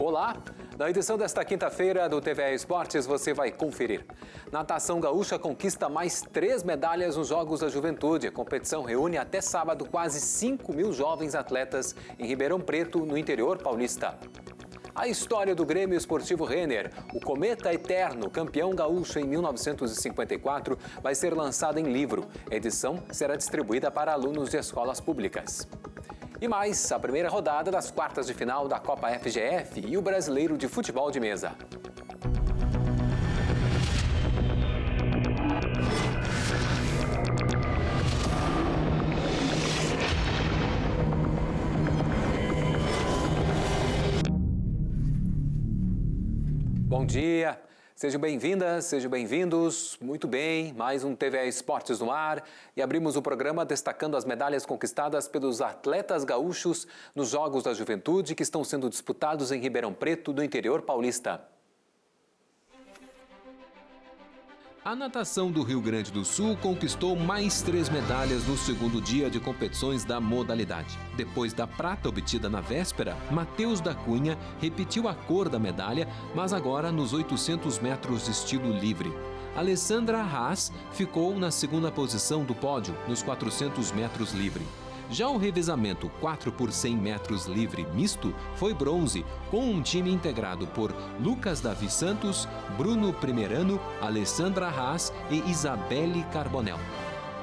Olá! Na edição desta quinta-feira do TVE Esportes você vai conferir. Natação gaúcha conquista mais 3 medalhas nos Jogos da Juventude. A competição reúne até sábado quase 5.000 jovens atletas em Ribeirão Preto, no interior paulista. A história do Grêmio Esportivo Renner, o Cometa Eterno, campeão gaúcho em 1954, vai ser lançada em livro. A edição será distribuída para alunos de escolas públicas. E mais, a primeira rodada das quartas de final da Copa FGF e o Brasileiro de Futebol de Mesa. Bom dia! Sejam bem-vindas, sejam bem-vindos. Muito bem, mais um TVE Esportes no ar. E abrimos o programa destacando as medalhas conquistadas pelos atletas gaúchos nos Jogos da Juventude que estão sendo disputados em Ribeirão Preto, do interior paulista. A natação do Rio Grande do Sul conquistou mais 3 medalhas no segundo dia de competições da modalidade. Depois da prata obtida na véspera, Matheus da Cunha repetiu a cor da medalha, mas agora nos 800 metros de estilo livre. Alessandra Haas ficou na segunda posição do pódio nos 400 metros livre. Já o revezamento 4 por 100 metros livre misto foi bronze, com um time integrado por Lucas Davi Santos, Bruno Primerano, Alessandra Haas e Isabelle Carbonel.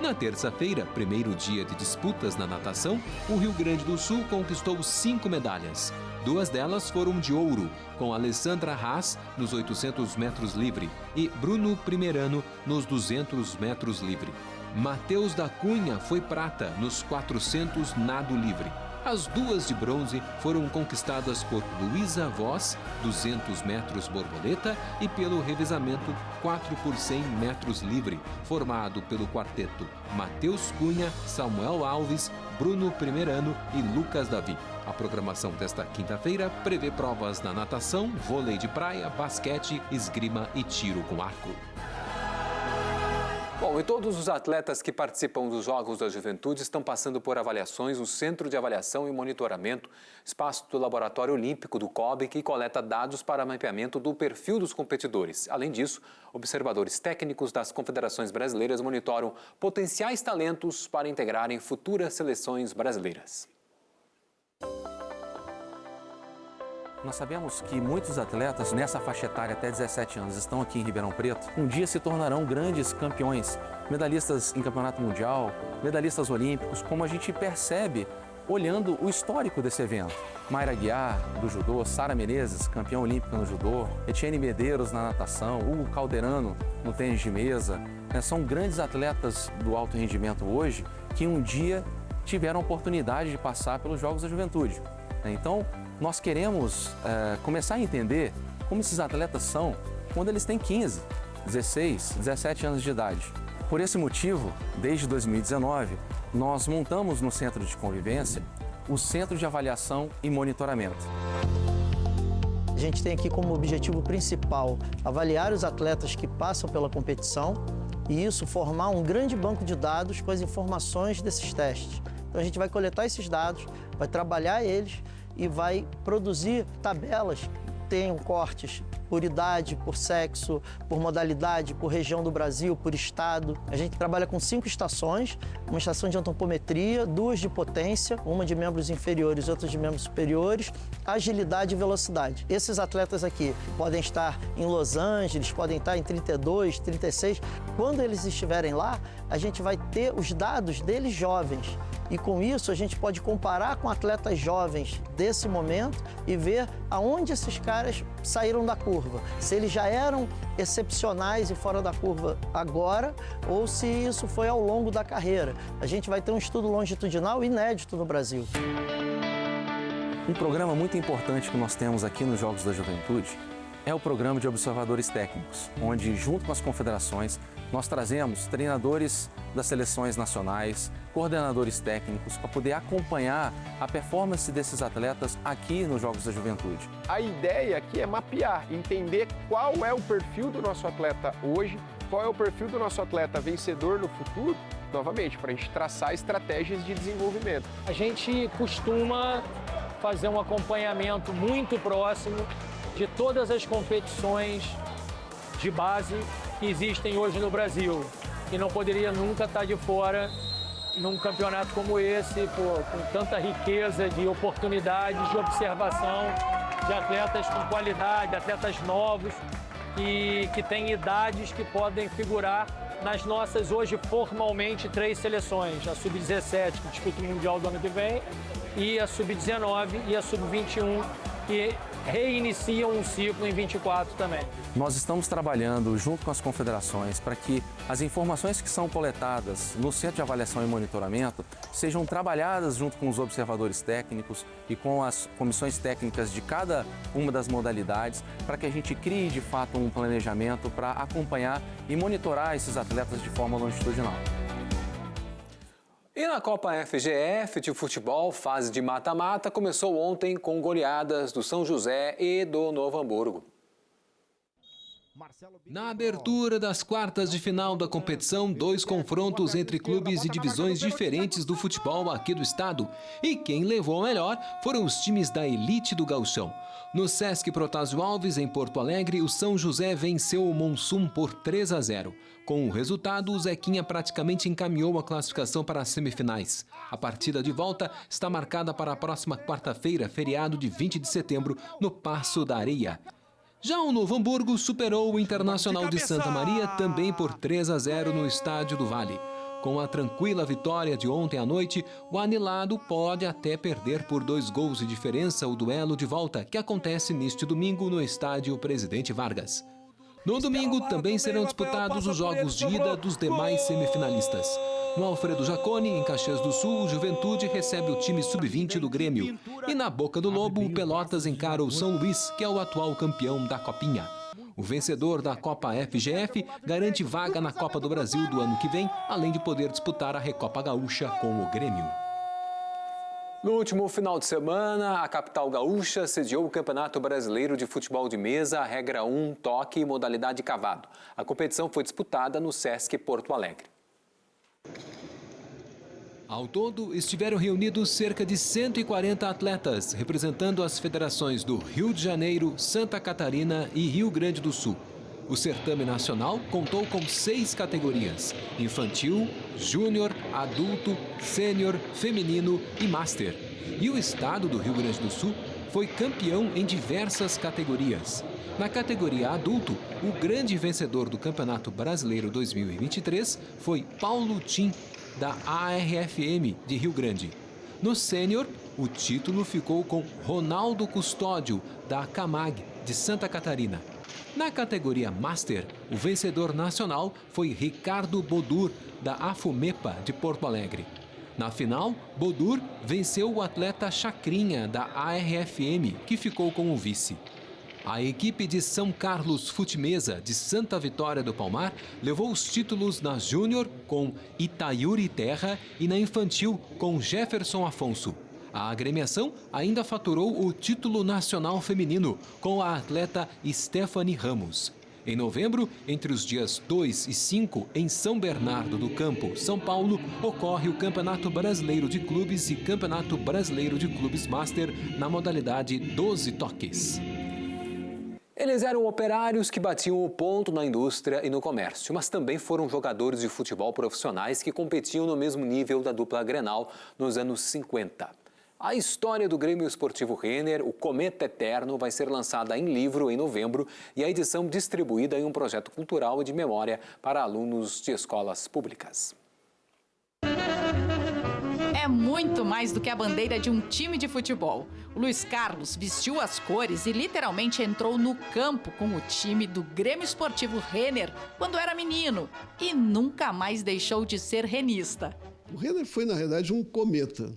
Na terça-feira, primeiro dia de disputas na natação, o Rio Grande do Sul conquistou 5 medalhas. 2 delas foram de ouro, com Alessandra Haas nos 800 metros livre e Bruno Primerano nos 200 metros livre. Matheus da Cunha foi prata nos 400 nado livre. As 2 de bronze foram conquistadas por Luísa Voss, 200 metros borboleta, e pelo revezamento 4 por 100 metros livre, formado pelo quarteto Matheus Cunha, Samuel Alves, Bruno Primerano e Lucas Davi. A programação desta quinta-feira prevê provas na natação, vôlei de praia, basquete, esgrima e tiro com arco. Bom, e todos os atletas que participam dos Jogos da Juventude estão passando por avaliações no Centro de Avaliação e Monitoramento, espaço do Laboratório Olímpico do COB, que coleta dados para mapeamento do perfil dos competidores. Além disso, observadores técnicos das confederações brasileiras monitoram potenciais talentos para integrarem futuras seleções brasileiras. Nós sabemos que muitos atletas nessa faixa etária até 17 anos estão aqui em Ribeirão Preto. Um dia se tornarão grandes campeões, medalhistas em campeonato mundial, medalhistas olímpicos, como a gente percebe olhando o histórico desse evento. Mayra Guiar, do judô, Sara Menezes, campeã olímpica no judô, Etienne Medeiros na natação, Hugo Calderano no tênis de mesa. São grandes atletas do alto rendimento hoje que um dia tiveram a oportunidade de passar pelos Jogos da Juventude. Então, nós queremos começar a entender como esses atletas são quando eles têm 15, 16, 17 anos de idade. Por esse motivo, desde 2019, nós montamos no Centro de Convivência o Centro de Avaliação e Monitoramento. A gente tem aqui como objetivo principal avaliar os atletas que passam pela competição e isso formar um grande banco de dados com as informações desses testes. Então a gente vai coletar esses dados, vai trabalhar eles e vai produzir tabelas que tenham cortes por idade, por sexo, por modalidade, por região do Brasil, por estado. A gente trabalha com 5 estações, uma estação de antropometria, 2 de potência, uma de membros inferiores e outra de membros superiores, agilidade e velocidade. Esses atletas aqui podem estar em Los Angeles, podem estar em 32, 36. Quando eles estiverem lá, a gente vai ter os dados deles jovens. E com isso a gente pode comparar com atletas jovens desse momento e ver aonde esses caras saíram da curva. Se eles já eram excepcionais e fora da curva agora ou se isso foi ao longo da carreira. A gente vai ter um estudo longitudinal inédito no Brasil. Um programa muito importante que nós temos aqui nos Jogos da Juventude é o programa de observadores técnicos, onde, junto com as confederações, nós trazemos treinadores das seleções nacionais, coordenadores técnicos, para poder acompanhar a performance desses atletas aqui nos Jogos da Juventude. A ideia aqui é mapear, entender qual é o perfil do nosso atleta hoje, qual é o perfil do nosso atleta vencedor no futuro, novamente, para a gente traçar estratégias de desenvolvimento. A gente costuma fazer um acompanhamento muito próximo de todas as competições de base que existem hoje no Brasil. E não poderia nunca estar de fora num campeonato como esse, com tanta riqueza de oportunidades, de observação, de atletas com qualidade, atletas novos, que têm idades que podem figurar nas nossas, hoje, formalmente, 3 seleções. A Sub-17, que disputa o Mundial do ano que vem, e a Sub-19 e a Sub-21, que reiniciam um ciclo em 24 também. Nós estamos trabalhando junto com as confederações para que as informações que são coletadas no Centro de Avaliação e Monitoramento sejam trabalhadas junto com os observadores técnicos e com as comissões técnicas de cada uma das modalidades, para que a gente crie, de fato, um planejamento para acompanhar e monitorar esses atletas de forma longitudinal. E na Copa FGF de futebol, fase de mata-mata, começou ontem com goleadas do São José e do Novo Hamburgo. Na abertura das quartas de final da competição, 2 confrontos entre clubes e divisões diferentes do futebol aqui do estado. E quem levou a melhor foram os times da elite do gauchão. No Sesc Protásio Alves, em Porto Alegre, o São José venceu o Monsum por 3-0. Com o resultado, o Zequinha praticamente encaminhou a classificação para as semifinais. A partida de volta está marcada para a próxima quarta-feira, feriado de 20 de setembro, no Paço da Areia. Já o Novo Hamburgo superou o Internacional de Santa Maria também por 3-0 no Estádio do Vale. Com a tranquila vitória de ontem à noite, o anilado pode até perder por 2 gols de diferença o duelo de volta, que acontece neste domingo no Estádio Presidente Vargas. No domingo também serão disputados os jogos de ida dos demais semifinalistas. No Alfredo Jaconi, em Caxias do Sul, o Juventude recebe o time sub-20 do Grêmio. E na Boca do Lobo, o Pelotas encara o São Luís, que é o atual campeão da Copinha. O vencedor da Copa FGF garante vaga na Copa do Brasil do ano que vem, além de poder disputar a Recopa Gaúcha com o Grêmio. No último final de semana, a capital gaúcha sediou o Campeonato Brasileiro de Futebol de Mesa, regra 1, toque e modalidade cavado. A competição foi disputada no Sesc Porto Alegre. Ao todo, estiveram reunidos cerca de 140 atletas, representando as federações do Rio de Janeiro, Santa Catarina e Rio Grande do Sul. O certame nacional contou com 6 categorias: infantil, júnior, adulto, sênior, feminino e master. E o estado do Rio Grande do Sul foi campeão em diversas categorias. Na categoria adulto, o grande vencedor do Campeonato Brasileiro 2023 foi Paulo Tim, da ARFM de Rio Grande. No sênior, o título ficou com Ronaldo Custódio, da CAMAG, de Santa Catarina. Na categoria Master, o vencedor nacional foi Ricardo Bodur, da AFUMEPA, de Porto Alegre. Na final, Bodur venceu o atleta Chacrinha, da ARFM, que ficou com o vice. A equipe de São Carlos Futimesa, de Santa Vitória do Palmar, levou os títulos na Júnior com Itaiuri Terra e na Infantil com Jefferson Afonso. A agremiação ainda faturou o título nacional feminino com a atleta Stephanie Ramos. Em novembro, entre os dias 2 e 5, em São Bernardo do Campo, São Paulo, ocorre o Campeonato Brasileiro de Clubes e Campeonato Brasileiro de Clubes Master na modalidade 12 toques. Eles eram operários que batiam o ponto na indústria e no comércio, mas também foram jogadores de futebol profissionais que competiam no mesmo nível da dupla Grenal nos anos 50. A história do Grêmio Esportivo Renner, o Cometa Eterno, vai ser lançada em livro em novembro e a edição distribuída em um projeto cultural e de memória para alunos de escolas públicas. É muito mais do que a bandeira de um time de futebol. O Luiz Carlos vestiu as cores e literalmente entrou no campo com o time do Grêmio Esportivo Renner quando era menino e nunca mais deixou de ser renista. O Renner foi, na realidade, um cometa,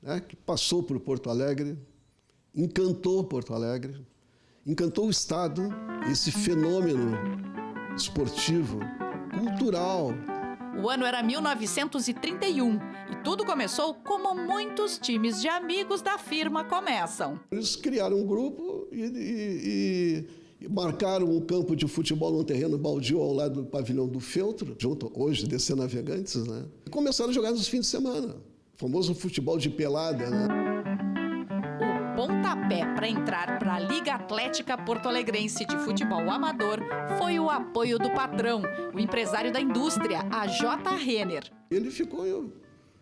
né, que passou por Porto Alegre, encantou Porto Alegre, encantou o Estado, esse fenômeno esportivo, cultural. O ano era 1931 e tudo começou como muitos times de amigos da firma começam. Eles criaram um grupo e marcaram um campo de futebol num terreno baldio ao lado do pavilhão do Feltro, junto hoje DC Navegantes, né? E começaram a jogar nos fins de semana, o famoso futebol de pelada, né? pontapé para entrar para a Liga Atlética Porto Alegrense de Futebol Amador foi o apoio do patrão, o empresário da indústria, a J. Renner. Ele ficou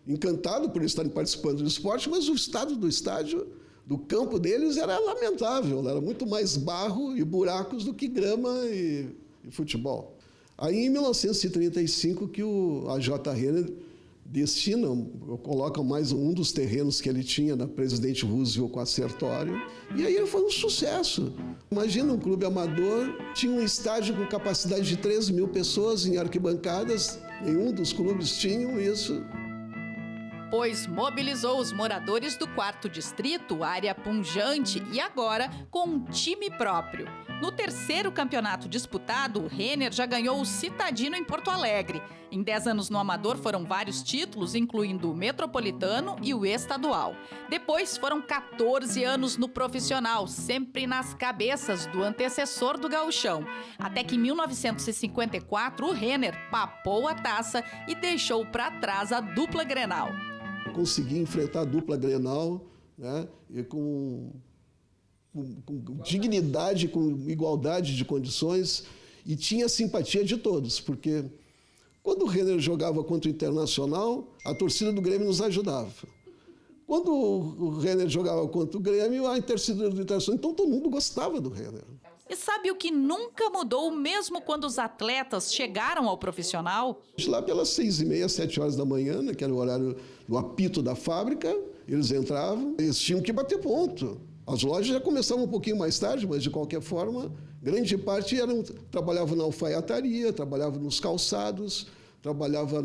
encantado por estarem participando do esporte, mas o estado do estádio, do campo deles, era lamentável. Era muito mais barro e buracos do que grama e futebol. Aí, em 1935, que a J. Renner destina, coloca mais um dos terrenos que ele tinha na Presidente Roosevelt com a Sertório, e aí foi um sucesso. Imagina, um clube amador tinha um estádio com capacidade de 3.000 pessoas em arquibancadas, nenhum dos clubes tinham isso. Pois mobilizou os moradores do 4º Distrito, área punjante, e agora com um time próprio. No 3º campeonato disputado, o Renner já ganhou o Citadino em Porto Alegre. Em 10 anos no Amador foram vários títulos, incluindo o Metropolitano e o Estadual. Depois foram 14 anos no profissional, sempre nas cabeças do antecessor do gauchão. Até que em 1954 o Renner papou a taça e deixou para trás a dupla Grenal. Consegui enfrentar a dupla Grenal, né, e com dignidade, com igualdade de condições, e tinha simpatia de todos, porque quando o Renner jogava contra o Internacional, a torcida do Grêmio nos ajudava. Quando o Renner jogava contra o Grêmio, a torcida do Internacional, então todo mundo gostava do Renner. E sabe o que nunca mudou, mesmo quando os atletas chegaram ao profissional? Lá pelas 6h30, 7 horas da manhã, né, que era o horário do apito da fábrica, eles entravam, eles tinham que bater ponto. As lojas já começavam um pouquinho mais tarde, mas de qualquer forma, grande parte trabalhavam na alfaiataria, trabalhavam nos calçados, trabalhava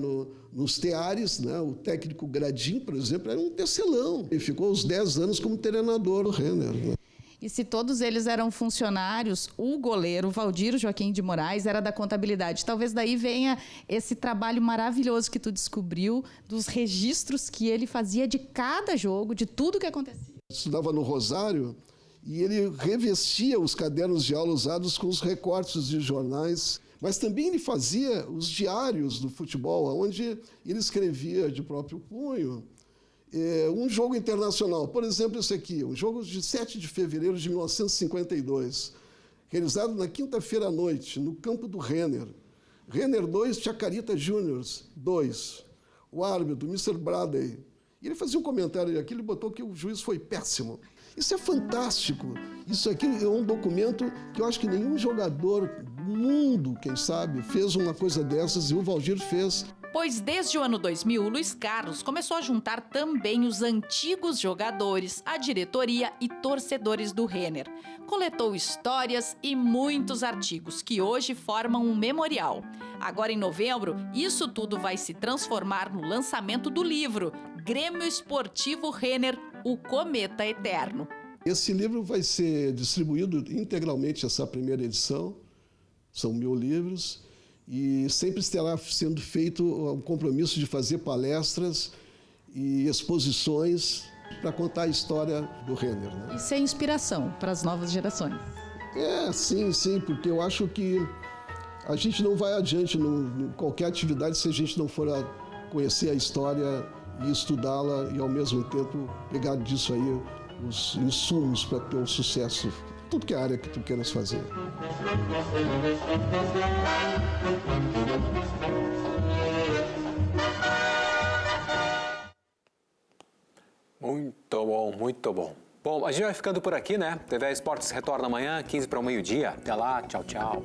nos teares, né? O técnico Gradim, por exemplo, era um tecelão. Ele ficou uns 10 anos como treinador do Renner, né? E se todos eles eram funcionários, o goleiro, Valdir Joaquim de Moraes, era da contabilidade. Talvez daí venha esse trabalho maravilhoso que tu descobriu, dos registros que ele fazia de cada jogo, de tudo que acontecia. Estudava no Rosário e ele revestia os cadernos de aula usados com os recortes de jornais, mas também ele fazia os diários do futebol, onde ele escrevia de próprio punho um jogo internacional. Por exemplo, esse aqui, um jogo de 7 de fevereiro de 1952, realizado na quinta-feira à noite, no campo do Renner. Renner 2, Chacarita Juniors 2. O árbitro, Mr. Bradley. E ele fazia um comentário aqui, ele botou que o juiz foi péssimo. Isso é fantástico. Isso aqui é um documento que eu acho que nenhum jogador do mundo, quem sabe, fez uma coisa dessas, e o Valdir fez. Pois desde o ano 2000, o Luiz Carlos começou a juntar também os antigos jogadores, a diretoria e torcedores do Renner. Coletou histórias e muitos artigos que hoje formam um memorial. Agora, em novembro, isso tudo vai se transformar no lançamento do livro Grêmio Esportivo Renner, o Cometa Eterno. Esse livro vai ser distribuído integralmente, essa primeira edição. São 1000 livros. E sempre estará sendo feito um compromisso de fazer palestras e exposições para contar a história do Renner, né? Isso é inspiração para as novas gerações. Sim, porque eu acho que a gente não vai adiante em qualquer atividade se a gente não for conhecer a história e estudá-la e, ao mesmo tempo, pegar disso aí os insumos para ter um sucesso. Tudo que é a área que tu queiras fazer. Muito bom, muito bom. Bom, a gente vai ficando por aqui, né? TV Esportes retorna amanhã, 15 para o meio-dia. Até lá, tchau, tchau.